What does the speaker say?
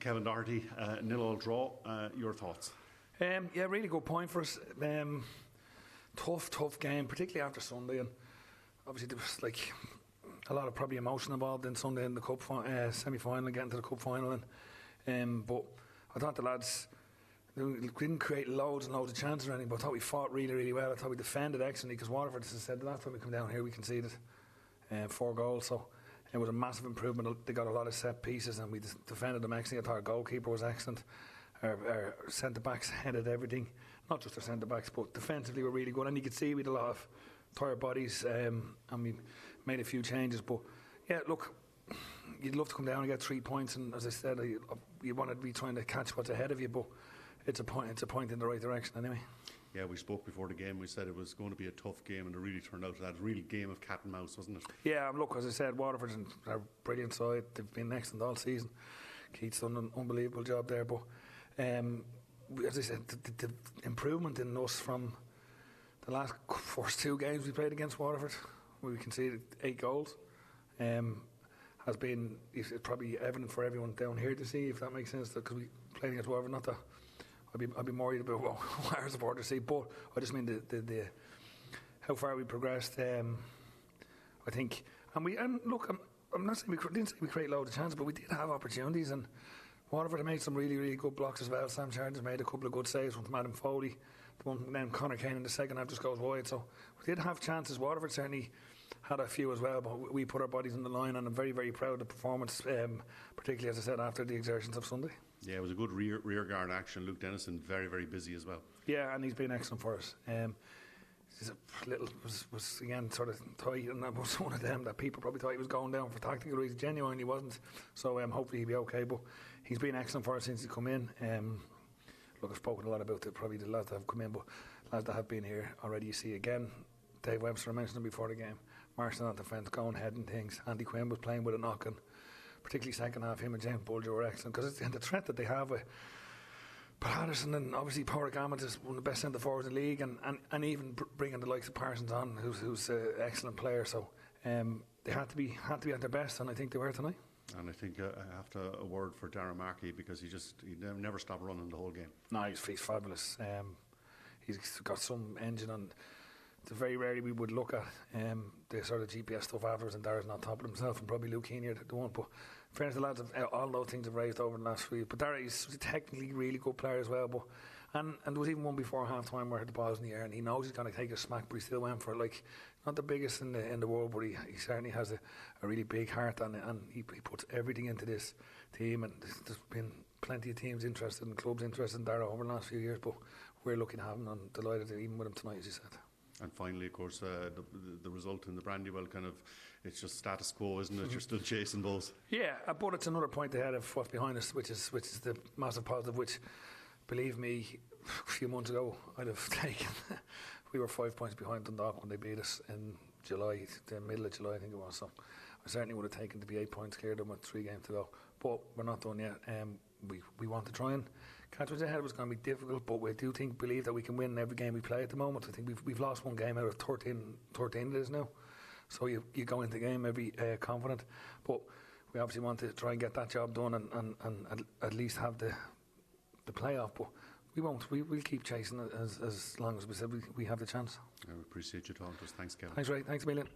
Kevin Doherty, 0-0 draw. Your thoughts? Yeah, really good point for us. Tough game, particularly after Sunday, and obviously there was like a lot of probably emotion involved in Sunday in the cup semi-final, getting to the cup final, and but I thought the lads, we didn't create loads and loads of chances or anything, but I thought we fought really, really well. I thought we defended excellently, because Waterford, as I said, the last time we come down here we conceded 4 goals, so it was a massive improvement. They got a lot of set pieces and we defended them excellently. I thought our goalkeeper was excellent. Our centre-backs headed everything, not just our centre-backs, but defensively were really good, and you could see we had a lot of tired bodies, and we made a few changes. But yeah, look, you'd love to come down and get 3 points, and as I said, you want to be trying to catch what's ahead of you, but it's a point in the right direction anyway. Yeah, we spoke before the game. We said it was going to be a tough game, and it really turned out that really game of cat and mouse, wasn't it? Yeah, look, as I said, Waterford are a brilliant side. They've been excellent all season. Keith's done an unbelievable job there, but as I said, the improvement in us from the last first 2 games we played against Waterford, where we conceded 8 goals, has been, it's probably evident for everyone down here to see, if that makes sense, because we played against Waterford. Not that I'd be worried about what our supporters see, but I just mean the how far we progressed. I think, and look, I'm not saying didn't say we create loads of chances, but we did have opportunities, and Waterford have made some really, really good blocks as well. Sam Chardon's made a couple of good saves, one from Adam Foley, the one from then Conor Kane in the second half just goes wide. So we did have chances. Waterford certainly had a few as well, but we put our bodies on the line, and I'm very, very proud of the performance, particularly, as I said, after the exertions of Sunday. Yeah, it was a good rear guard action. Luke Dennison very, very busy as well. Yeah, and he's been excellent for us. He's a little was again sort of tight, and that was one of them that people probably thought he was going down for tactical reasons. Genuinely wasn't. So hopefully he'll be okay. But he's been excellent for us since he come in. Look, I've spoken a lot about probably the lads that have come in, but lads that have been here already. You see again, Dave Webster, I mentioned him before the game. Marston on defence, going head and things. Andy Quinn was playing with a knock, and particularly second half, him and James Bulger were excellent, because the threat that they have with Patterson, and obviously Pádraig Amott is one of the best centre forwards in the league, and even bringing the likes of Parsons on, who's an excellent player. So they had to be at their best, and I think they were tonight. And I think I have to a word for Darren Markey, because he never stopped running the whole game. No, he's fabulous. He's got some engine, and it's very rarely we would look at the sort of GPS stuff afterwards, and Darren's not top of himself, and probably Luke Heaney the one. But in fairness, the lads have, all those things have raised over the last few years. But Darren is a technically really good player as well. But and there was even one before half time where the ball's in the air, and he knows he's going to take a smack, but he still went for it. Like, not the biggest in the world, but he certainly has a really big heart, and he puts everything into this team. And there's been plenty of teams interested and clubs interested in Darren over the last few years, but we're lucky to have him, and delighted even with him tonight, as you said. And finally, of course, the result in the Brandywell it's just status quo, isn't it? You're still chasing balls. Yeah, but it's another point ahead of what's behind us, which is the massive positive, which, believe me, a few months ago I'd have taken. We were 5 points behind Dundalk when they beat us in July, the middle of July I think it was, so I certainly would have taken to be 8 points clear them with 3 games to go. But we're not done yet. We want to try and catch what's ahead. It was going to be difficult, but we do believe that we can win every game we play at the moment. I think we've lost 1 game out of 13 it is now, so you go into the game every confident, but we obviously want to try and get that job done, and at least have the playoff. But we won't. We'll keep chasing it as long as we said we have the chance. I appreciate you talking to us. Thanks, Kevin. Thanks, Ray. Thanks a million.